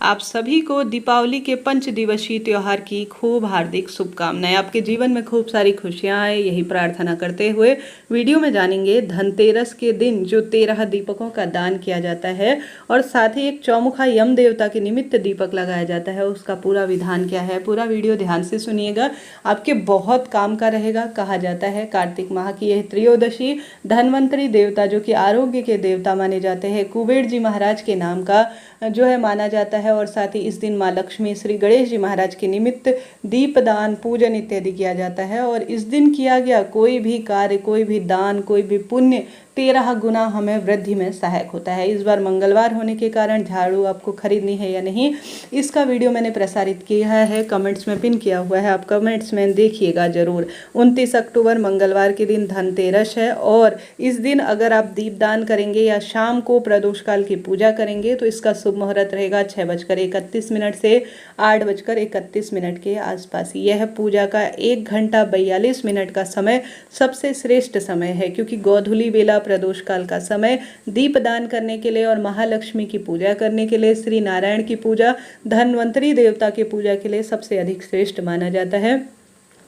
आप सभी को दीपावली के 5 दिवसीय त्योहार की खूब हार्दिक शुभकामनाएं। आपके जीवन में खूब सारी खुशियां आए, यही प्रार्थना करते हुए वीडियो में जानेंगे धनतेरस के दिन जो 13 दीपकों का दान किया जाता है और साथ ही एक चौमुखा यम देवता के निमित्त दीपक लगाया जाता है, उसका पूरा विधान क्या है। पूरा वीडियो ध्यान से सुनिएगा, आपके बहुत काम का रहेगा। कहा जाता है कार्तिक माह की यह त्रयोदशी धनवंतरी देवता जो कि आरोग्य के देवता माने जाते हैं, कुबेर जी महाराज के नाम का जो है माना जाता है। और साथ ही इस दिन माँ लक्ष्मी, श्री गणेश जी महाराज के निमित्त दीपदान, पूजन इत्यादि किया जाता है। और इस दिन किया गया कोई भी कार्य, कोई भी दान, कोई भी पुण्य 13 गुना हमें वृद्धि में सहायक होता है। इस बार मंगलवार होने के कारण झाड़ू आपको खरीदनी है या नहीं, इसका वीडियो मैंने प्रसारित किया है, कमेंट्स में पिन किया हुआ है, आप कमेंट्स में देखिएगा जरूर। 29 अक्टूबर मंगलवार के दिन धनतेरस है और इस दिन अगर आप दीपदान करेंगे या शाम को प्रदोष काल की पूजा करेंगे तो इसका शुभ मुहूर्त रहेगा 6:31 से 8:31 के आसपास। यह पूजा का 1 घंटा 42 मिनट का समय सबसे श्रेष्ठ समय है, क्योंकि गोधूली बेला प्रदोष काल का समय दीपदान करने के लिए और महालक्ष्मी की पूजा करने के लिए, श्री नारायण की पूजा, धनवंतरी देवता की पूजा के लिए सबसे अधिक श्रेष्ठ माना जाता है।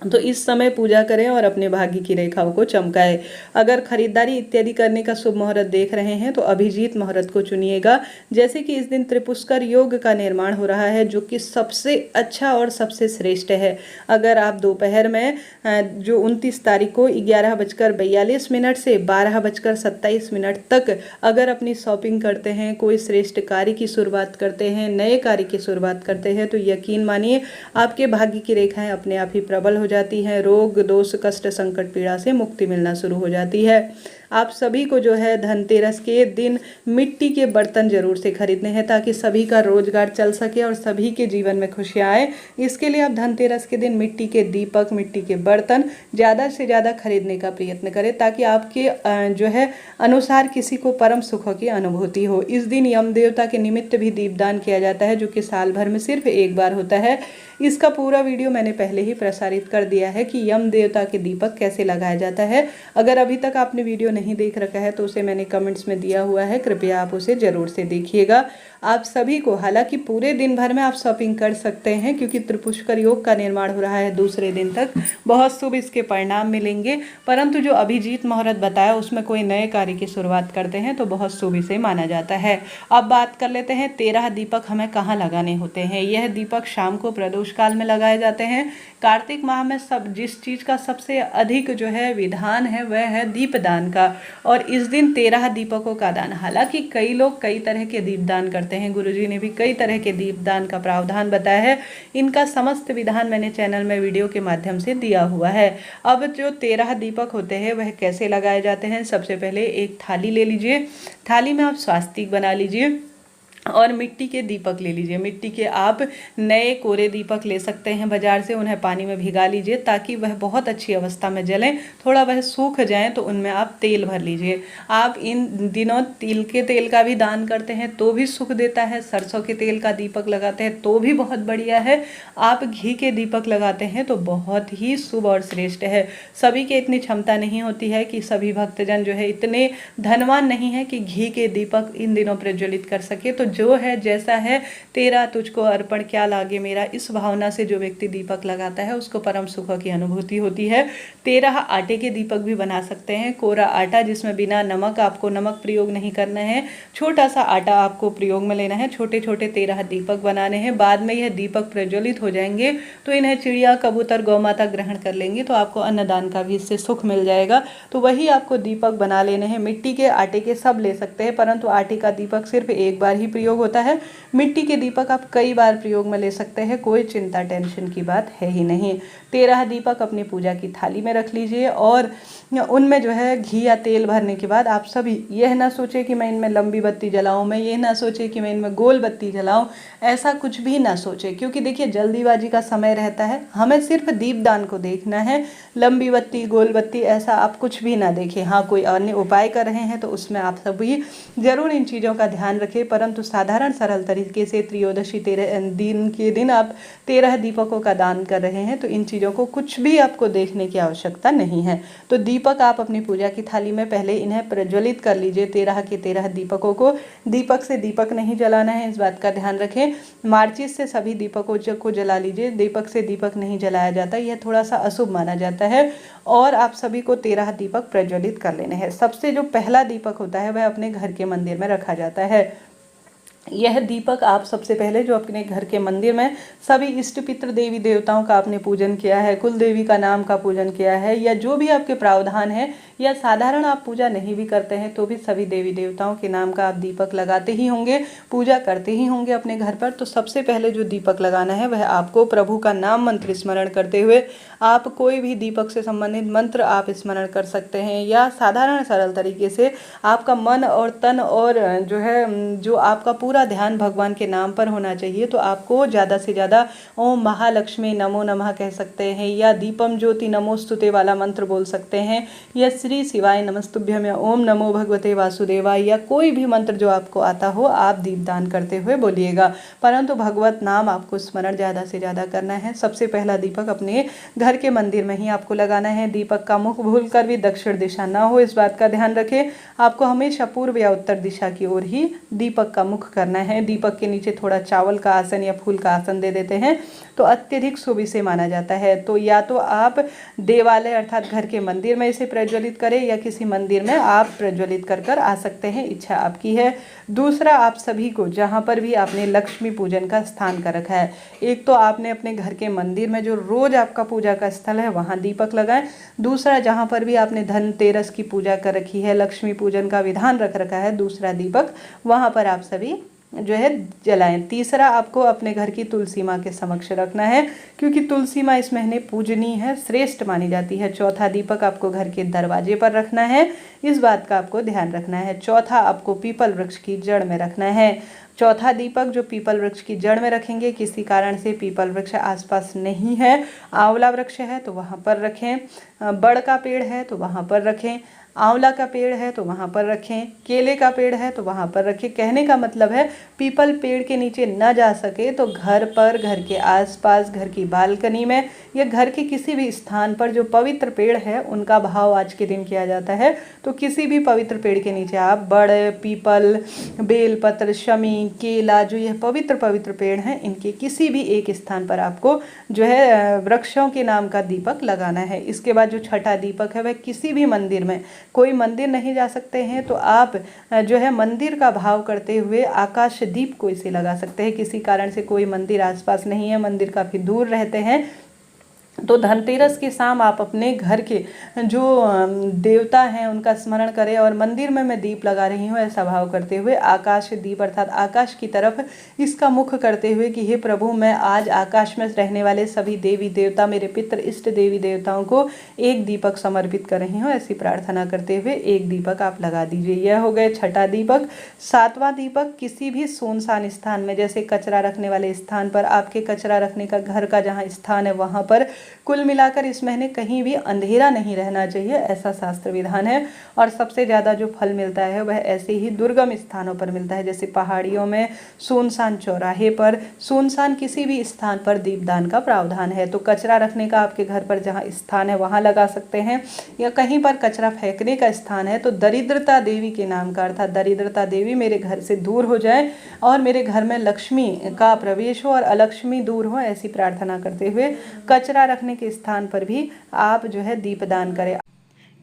तो इस समय पूजा करें और अपने भाग्य की रेखाओं को चमकाएं। अगर खरीदारी इत्यादि करने का शुभ मुहूर्त देख रहे हैं तो अभिजीत मुहूर्त को चुनिएगा। जैसे कि इस दिन त्रिपुष्कर योग का निर्माण हो रहा है जो कि सबसे अच्छा और सबसे श्रेष्ठ है। अगर आप दोपहर में जो 29 तारीख को 11:42 से 12:27 तक अगर अपनी शॉपिंग करते हैं, कोई श्रेष्ठ कार्य की शुरुआत करते हैं, नए कार्य की शुरुआत करते हैं, तो यकीन मानिए आपके भाग्य की रेखाएं अपने आप ही प्रबल हो जाती हैं। रोग, दोष, कष्ट, संकट, पीड़ा से मुक्ति मिलना शुरू हो जाती है। आप सभी को जो है धनतेरस के दिन मिट्टी के बर्तन जरूर से खरीदने हैं ताकि सभी का रोजगार चल सके और सभी के जीवन में खुशियाँ आए। इसके लिए आप धनतेरस के दिन मिट्टी के दीपक, मिट्टी के बर्तन ज़्यादा से ज़्यादा खरीदने का प्रयत्न करें ताकि आपके जो है अनुसार किसी को परम सुखों की अनुभूति हो। इस दिन यम देवता के निमित्त भी दीपदान किया जाता है जो कि साल भर में सिर्फ एक बार होता है। इसका पूरा वीडियो मैंने पहले ही प्रसारित कर दिया है कि यम देवता के दीपक कैसे लगाया जाता है। अगर अभी तक आपने वीडियो नहीं देख रखा है तो उसे मैंने कमेंट्स में दिया हुआ है, कृपया आप उसे जरूर से देखिएगा। आप सभी को हालांकि पूरे दिन भर में आप शॉपिंग कर सकते हैं क्योंकि त्रिपुष्कर योग का निर्माण हो रहा है, दूसरे दिन तक बहुत शुभ इसके परिणाम मिलेंगे। परंतु जो अभिजीत मुहूर्त बताया उसमें कोई नए कार्य की शुरुआत करते हैं तो बहुत शुभ इसे माना जाता है। अब बात कर लेते हैं 13 दीपक हमें कहाँ लगाने होते हैं। यह दीपक शाम को प्रदोष काल में लगाए जाते हैं। कार्तिक माह में सब जिस चीज़ का सबसे अधिक जो है विधान है वह है दीपदान का, और इस दिन 13 दीपकों का दान। हालांकि कई लोग कई तरह के दीपदान करते हैं, गुरुजी ने भी कई तरह के दीपदान का प्रावधान बताया है। इनका समस्त विधान मैंने चैनल में वीडियो के माध्यम से दिया हुआ है। अब जो 13 दीपक होते हैं वह कैसे लगाए जाते हैं। सबसे पहले एक थाली ले लीजिए, थाली में आप स्वास्तिक बना लीजिए और मिट्टी के दीपक ले लीजिए। मिट्टी के आप नए कोरे दीपक ले सकते हैं बाजार से, उन्हें पानी में भिगा लीजिए ताकि वह बहुत अच्छी अवस्था में जलें। थोड़ा वह सूख जाएं तो उनमें आप तेल भर लीजिए। आप इन दिनों तिल के तेल का भी दान करते हैं तो भी सुख देता है, सरसों के तेल का दीपक लगाते हैं तो भी बहुत बढ़िया है, आप घी के दीपक लगाते हैं तो बहुत ही शुभ और श्रेष्ठ है। सभी के इतनी क्षमता नहीं होती है कि सभी भक्तजन जो है इतने धनवान नहीं है कि घी के दीपक इन दिनों प्रज्वलित कर सके। तो जो है जैसा है, 13 तुझको अर्पण क्या लागे मेरा, इस भावना से जो व्यक्ति दीपक लगाता है उसको परम सुखों की अनुभूति होती है। 13 आटे के दीपक भी बना सकते हैं। कोरा आटा जिसमें बिना नमक, आपको नमक प्रयोग नहीं करना है, छोटा सा आटा आपको प्रयोग में लेना है। छोटे छोटे 13 दीपक बनाने हैं। बाद में यह दीपक प्रज्वलित हो जाएंगे तो इन्हें चिड़िया, कबूतर, गौ माता ग्रहण कर लेंगे तो आपको अन्नदान का भी इससे सुख मिल जाएगा। तो वही आपको दीपक बना लेने हैं। मिट्टी के, आटे के सब ले सकते हैं, परंतु आटे का दीपक सिर्फ एक बार ही प्रयोग होता है। मिट्टी के दीपक आप कई बार प्रयोग में ले सकते हैं, कोई चिंता टेंशन की बात है ही नहीं। 13 दीपक अपनी पूजा की थाली में रख लीजिए और उनमें जो है घी या तेल भरने के बाद आप सभी यह ना सोचे कि मैं इनमें लंबी बत्ती जलाऊं, मैं ये ना सोचे कि मैं इनमें गोल बत्ती जलाऊं, ऐसा कुछ भी ना सोचे, क्योंकि देखिए जल्दीबाजी का समय रहता है। हमें सिर्फ दीपदान को देखना है, लंबी बत्ती, गोल बत्ती ऐसा आप कुछ भी ना देखें। हाँ, कोई अन्य उपाय कर रहे हैं तो उसमें आप सभी जरूर इन चीज़ों का ध्यान रखें, परंतु साधारण सरल तरीके से त्रयोदशी 13 दिन के दिन आप 13 दीपकों का दान कर रहे हैं तो इन चीज़ों को कुछ भी आपको देखने की आवश्यकता नहीं है। तो दीपक आप अपनी पूजा की थाली में पहले इन्हें प्रज्वलित कर लीजिए। 13 के 13 दीपकों को दीपक से दीपक नहीं जलाना है, इस बात का ध्यान रखें। माचिस से सभी दीपकों को जला लीजिए। दीपक से दीपक नहीं जलाया जाता, यह थोड़ा सा अशुभ माना जाता है। और आप सभी को 13 दीपक प्रज्वलित कर लेने हैं। सबसे जो पहला दीपक होता है वह अपने घर के मंदिर में रखा जाता है। यह दीपक आप सबसे पहले जो अपने घर के मंदिर में सभी इष्ट पितृ देवी देवताओं का आपने पूजन किया है, कुल देवी का नाम का पूजन किया है, या जो भी आपके प्रावधान है, या साधारण आप पूजा नहीं भी करते हैं तो भी सभी देवी देवताओं के नाम का आप दीपक लगाते ही होंगे, पूजा करते ही होंगे अपने घर पर। तो सबसे पहले जो दीपक लगाना है वह आपको प्रभु का नाम मंत्र स्मरण करते हुए, आप कोई भी दीपक से संबंधित मंत्र आप स्मरण कर सकते हैं, या साधारण सरल तरीके से आपका मन और तन और जो आपका पूरा ध्यान भगवान के नाम पर होना चाहिए। तो आपको ज़्यादा से ज़्यादा ओम महालक्ष्मी नमो नमः कह सकते हैं, या दीपम ज्योति नमोस्तुते वाला मंत्र बोल सकते हैं, या श्री शिवाय नमस्तुभ्यम, या ओम नमो भगवते वासुदेवाय, या कोई भी मंत्र जो आपको आता हो आप दीपदान करते हुए बोलिएगा। परंतु भगवत नाम आपको स्मरण ज़्यादा से ज़्यादा करना है। सबसे पहला दीपक अपने घर के मंदिर में ही आपको लगाना है। दीपक का मुख भूलकर भी दक्षिण दिशा ना हो, इस बात का ध्यान रखें। आपको हमेशा पूर्व या उत्तर दिशा की ओर ही दीपक का मुख करना है। दीपक के नीचे थोड़ा चावल का आसन या फूल का आसन दे देते हैं तो अत्यधिक शुभ इसे माना जाता है। तो या तो आप देवालय अर्थात घर के मंदिर में इसे प्रज्वलित करें, या किसी मंदिर में आप प्रज्वलित कर आ सकते हैं, इच्छा आपकी है। दूसरा, आप सभी को जहाँ पर भी आपने लक्ष्मी पूजन का स्थान कर रखा है, एक तो आपने अपने घर के मंदिर में जो रोज आपका पूजा का स्थल है वहाँ दीपक लगाएं। दूसरा, जहाँ पर भी आपने धनतेरस की पूजा कर रखी है, लक्ष्मी पूजन का विधान रख रखा है, दूसरा दीपक वहाँ पर आप सभी जलाएं। तीसरा, आपको अपने घर की तुलसी माँ के समक्ष रखना है, क्योंकि तुलसी माँ इस महीने पूजनीय है, श्रेष्ठ मानी जाती है। चौथा दीपक आपको घर के दरवाजे पर रखना है, इस बात का आपको ध्यान रखना है। चौथा, आपको पीपल वृक्ष की जड़ में रखना है। चौथा दीपक जो पीपल वृक्ष की जड़ में रखेंगे, किसी कारण से पीपल वृक्ष आसपास नहीं है, आंवला वृक्ष है तो वहाँ पर रखें, बड़ का पेड़ है तो वहाँ पर रखें, आंवला का पेड़ है तो वहाँ पर रखें, केले का पेड़ है तो वहाँ पर रखें। कहने का मतलब है पीपल पेड़ के नीचे न जा सके तो घर पर, घर के आसपास, घर की बालकनी में, या घर के किसी भी स्थान पर जो पवित्र पेड़ है उनका भाव आज के दिन किया जाता है। तो किसी भी पवित्र पेड़ के नीचे आप बड़, पीपल, बेलपत्र, शमी, केला, जो यह पवित्र पेड़ हैं, इनके किसी भी एक स्थान पर आपको वृक्षों के नाम का दीपक लगाना है। इसके बाद जो छठा दीपक है वह किसी भी मंदिर में, कोई मंदिर नहीं जा सकते हैं तो आप मंदिर का भाव करते हुए आकाश दीप को इसे लगा सकते हैं। किसी कारण से कोई मंदिर आसपास नहीं है, मंदिर काफ़ी दूर रहते हैं, तो धनतेरस की शाम आप अपने घर के जो देवता हैं उनका स्मरण करें और मंदिर में मैं दीप लगा रही हूँ ऐसा भाव करते हुए आकाश दीप अर्थात आकाश की तरफ इसका मुख करते हुए कि हे प्रभु, मैं आज आकाश में रहने वाले सभी देवी देवता, मेरे पितृ इष्ट देवी देवताओं को एक दीपक समर्पित कर रही हूँ, ऐसी प्रार्थना करते हुए एक दीपक आप लगा दीजिए। यह हो गए छठा दीपक। सातवां दीपक, किसी भी सुनसान स्थान में, जैसे कचरा रखने वाले स्थान पर, आपके कचरा रखने का घर का जहाँ स्थान है वहाँ पर कुल मिलाकर इस महीने कहीं भी अंधेरा नहीं रहना चाहिए, ऐसा शास्त्र विधान है। और सबसे ज़्यादा जो फल मिलता है वह ऐसे ही दुर्गम स्थानों पर मिलता है, जैसे पहाड़ियों में, सुनसान चौराहे पर, सुनसान किसी भी स्थान पर दीपदान का प्रावधान है। तो कचरा रखने का आपके घर पर जहाँ स्थान है वहाँ लगा सकते हैं, या कहीं पर कचरा फेंकने का स्थान है तो दरिद्रता देवी के नाम का, अर्थात दरिद्रता देवी मेरे घर से दूर हो जाए और मेरे घर में लक्ष्मी का प्रवेश हो और अलक्ष्मी दूर हो, ऐसी प्रार्थना करते हुए कचरा रखने के स्थान पर भी आप दीपदान करें।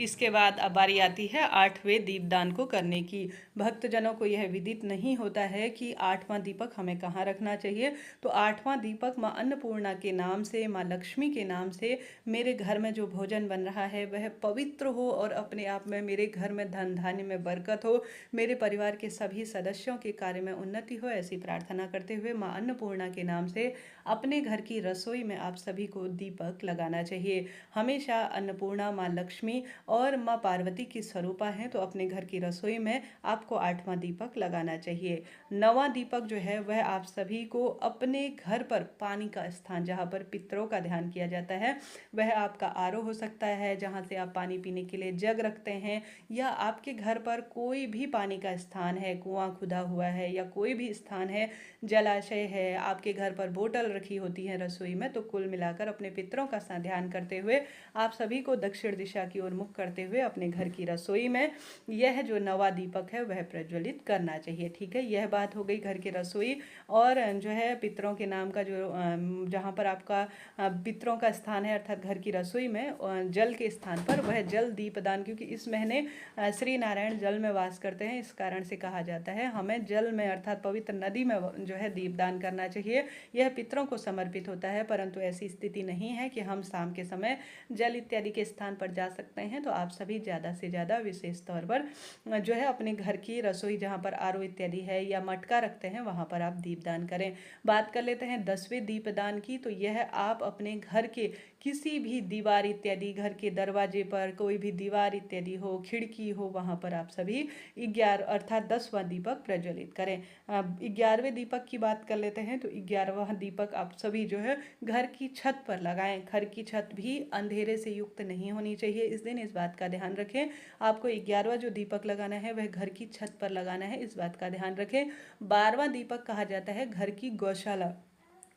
इसके बाद अब बारी आती है 8वें दीपदान को करने की। भक्तजनों को यह विदित नहीं होता है कि 8वां दीपक हमें कहाँ रखना चाहिए। तो 8वां दीपक माँ अन्नपूर्णा के नाम से, माँ लक्ष्मी के नाम से मेरे घर में जो भोजन बन रहा है वह पवित्र हो और अपने आप में मेरे घर में धन धान्य में बरकत हो, मेरे परिवार के सभी सदस्यों के कार्य में उन्नति हो, ऐसी प्रार्थना करते हुए माँ अन्नपूर्णा के नाम से अपने घर की रसोई में आप सभी को दीपक लगाना चाहिए। हमेशा अन्नपूर्णा, माँ लक्ष्मी और माँ पार्वती की स्वरूपा हैं, तो अपने घर की रसोई में आपको 8वां दीपक लगाना चाहिए। 9वां दीपक जो है वह आप सभी को अपने घर पर पानी का स्थान, जहाँ पर पितरों का ध्यान किया जाता है, वह आपका आरओ हो सकता है, जहाँ से आप पानी पीने के लिए जग रखते हैं, या आपके घर पर कोई भी पानी का स्थान है, कुआं खुदा हुआ है या कोई भी स्थान है, जलाशय है, आपके घर पर बोतल रखी होती है रसोई में, तो कुल मिलाकर अपने पितरों का ध्यान करते हुए आप सभी को दक्षिण दिशा की ओर मुख करते हुए अपने घर की रसोई में यह जो 9वां दीपक है वह प्रज्वलित करना चाहिए। ठीक है, यह बात हो गई घर की रसोई और जो है पितरों के नाम का, जो जहाँ पर आपका पितरों का स्थान है अर्थात घर की रसोई में जल के स्थान पर वह जल दीपदान, क्योंकि इस महीने श्री नारायण जल में वास करते हैं, इस कारण से कहा जाता है हमें जल में अर्थात पवित्र नदी में जो है दीपदान करना चाहिए। यह पितरों को समर्पित होता है, परंतु ऐसी स्थिति नहीं है कि हम शाम के समय जल इत्यादि के स्थान पर जा सकते हैं, तो आप सभी ज़्यादा से ज़्यादा विशेष तौर पर जो है अपने घर की रसोई जहाँ पर आरओ इत्यादि है या मटका रखते हैं वहाँ पर आप दीपदान करें। बात कर लेते हैं 10वें दीपदान की, तो यह आप अपने घर के किसी भी दीवार इत्यादि, घर के दरवाजे पर कोई भी दीवार इत्यादि हो, खिड़की हो, वहाँ पर आप सभी 11 अर्थात 10वां दीपक प्रज्वलित करें। 11वें दीपक की बात कर लेते हैं, तो 11वां दीपक आप सभी जो है घर की छत पर लगाएं। घर की छत भी अंधेरे से युक्त नहीं होनी चाहिए इस दिन, इस बात का ध्यान रखें। आपको 11वां जो दीपक लगाना है वह घर की छत पर लगाना है, इस बात का ध्यान रखें। 12वां दीपक कहा जाता है घर की गौशाला।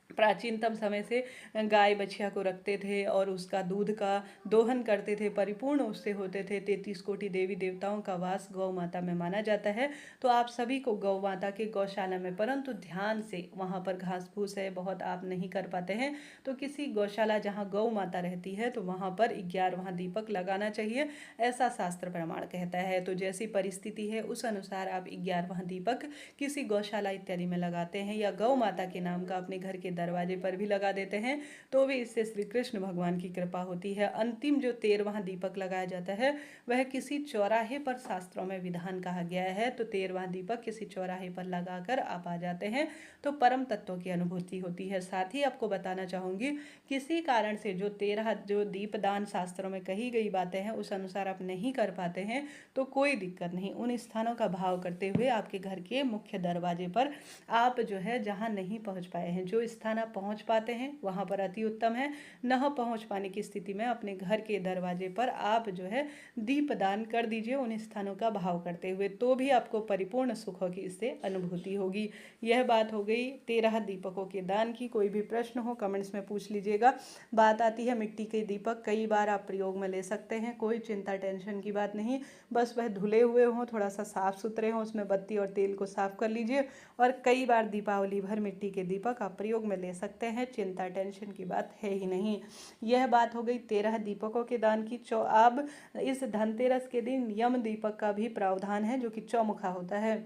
प्राचीनतम समय से गाय बछिया को रखते थे और उसका दूध का दोहन करते थे, परिपूर्ण उससे होते थे। 33 कोटि देवी देवताओं का वास गौ माता में माना जाता है, तो आप सभी को गौ माता के गौशाला में, परंतु ध्यान से वहाँ पर घास फूस है बहुत, आप नहीं कर पाते हैं, तो किसी गौशाला जहाँ गौ माता रहती है तो वहाँ पर 11वां दीपक लगाना चाहिए, ऐसा शास्त्र प्रमाण कहता है। तो जैसी परिस्थिति है उस अनुसार आप 11वां दीपक किसी गौशाला इत्यादि में लगाते हैं या गौ माता के नाम का अपने घर के दरवाजे पर भी लगा देते हैं, तो भी इससे श्री कृष्ण भगवान की कृपा होती है। अंतिम जो 13वां दीपक लगाया जाता है वह किसी चौराहे पर शास्त्रों में विधान कहा गया है, तो 13वां दीपक किसी चौराहे पर लगाकर आप आ जाते हैं तो परम तत्वों की अनुभूति होती है। साथ ही आपको बताना चाहूंगी, किसी कारण से जो 13 जो दीपदान शास्त्रों में कही गई बातें हैं उस अनुसार आप नहीं कर पाते हैं तो कोई दिक्कत नहीं, उन स्थानों का भाव करते हुए आपके घर के मुख्य दरवाजे पर आप जो है जहां नहीं पहुंच पाए हैं, जो स्थान आप पहुंच पाते हैं वहां पर अति उत्तम है, न पहुंच पाने की स्थिति में अपने घर के दरवाजे पर आप जो है दीपदान कर दीजिए उन स्थानों का भाव करते हुए, तो भी आपको परिपूर्ण सुखों की इससे अनुभूति होगी। यह बात हो गई 13 दीपकों के दान की। कोई भी प्रश्न हो कमेंट्स में पूछ लीजिएगा। बात आती है मिट्टी के दीपक, कई बार आप प्रयोग में ले सकते हैं, कोई चिंता टेंशन की बात नहीं, बस वह धुले हुए हों, थोड़ा सा साफ सुथरे हों, उसमें बत्ती और तेल को साफ कर लीजिए और कई बार दीपावली भर मिट्टी के दीपक आप प्रयोग में ले सकते हैं, चिंता टेंशन की बात है ही नहीं। यह बात हो गई 13 दीपकों के दान की। अब इस धनतेरस के दिन यम दीपक का भी प्रावधान है जो कि चौमुखा होता है।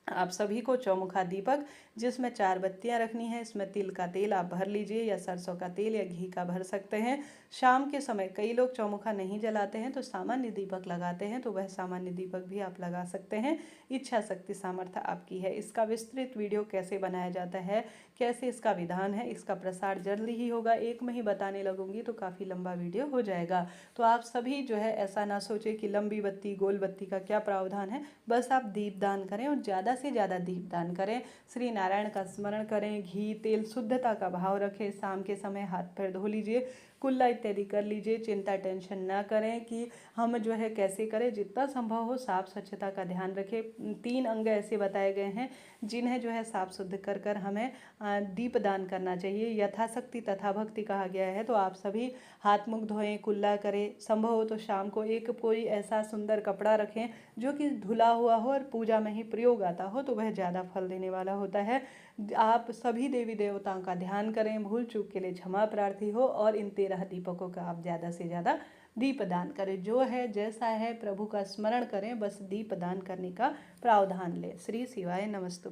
आप सभी को चौमुखा दीपक जिसमें 4 बत्तियां रखनी है, इसमें तिल का तेल आप भर लीजिए या सरसों का तेल या घी का भर सकते हैं। शाम के समय कई लोग चौमुखा नहीं जलाते हैं तो सामान्य दीपक लगाते हैं, तो वह सामान्य दीपक भी आप लगा सकते हैं, इच्छा शक्ति सामर्थ्य आपकी है। इसका विस्तृत वीडियो कैसे बनाया जाता है, कैसे इसका विधान है, इसका प्रसार जल्दी ही होगा, एक में ही बताने लगूंगी तो काफ़ी लंबा वीडियो हो जाएगा। तो आप सभी जो है ऐसा ना सोचे कि लंबी बत्ती गोल बत्ती का क्या प्रावधान है, बस आप दीपदान करें और ज़्यादा से ज़्यादा दीपदान करें, श्री नारायण का स्मरण करें, घी तेल शुद्धता का भाव रखें, शाम के समय हाथ पैर धो लीजिए, कुल्ला इत्यादि कर लीजिए, चिंता टेंशन ना करें कि हम जो है कैसे करें, जितना संभव हो साफ स्वच्छता का ध्यान रखें। 3 अंग ऐसे बताए गए हैं जिन्हें जो है साफ शुद्ध कर कर हमें दीपदान करना चाहिए, यथाशक्ति तथा भक्ति कहा गया है। तो आप सभी हाथ मुख धोएं, कुल्ला करें, संभव हो तो शाम को एक कोई ऐसा सुंदर कपड़ा रखें जो कि धुला हुआ हो और पूजा में ही प्रयोग आता हो, तो वह ज़्यादा फल देने वाला होता है। आप सभी देवी देवताओं का ध्यान करें, भूल चूक के लिए क्षमा प्रार्थी हो और इन 13 दीपकों का आप ज़्यादा से ज़्यादा दीपदान करें। जो है जैसा है प्रभु का स्मरण करें, बस दीपदान करने का प्रावधान लें। श्री शिवाय नमस्तुभ्यं।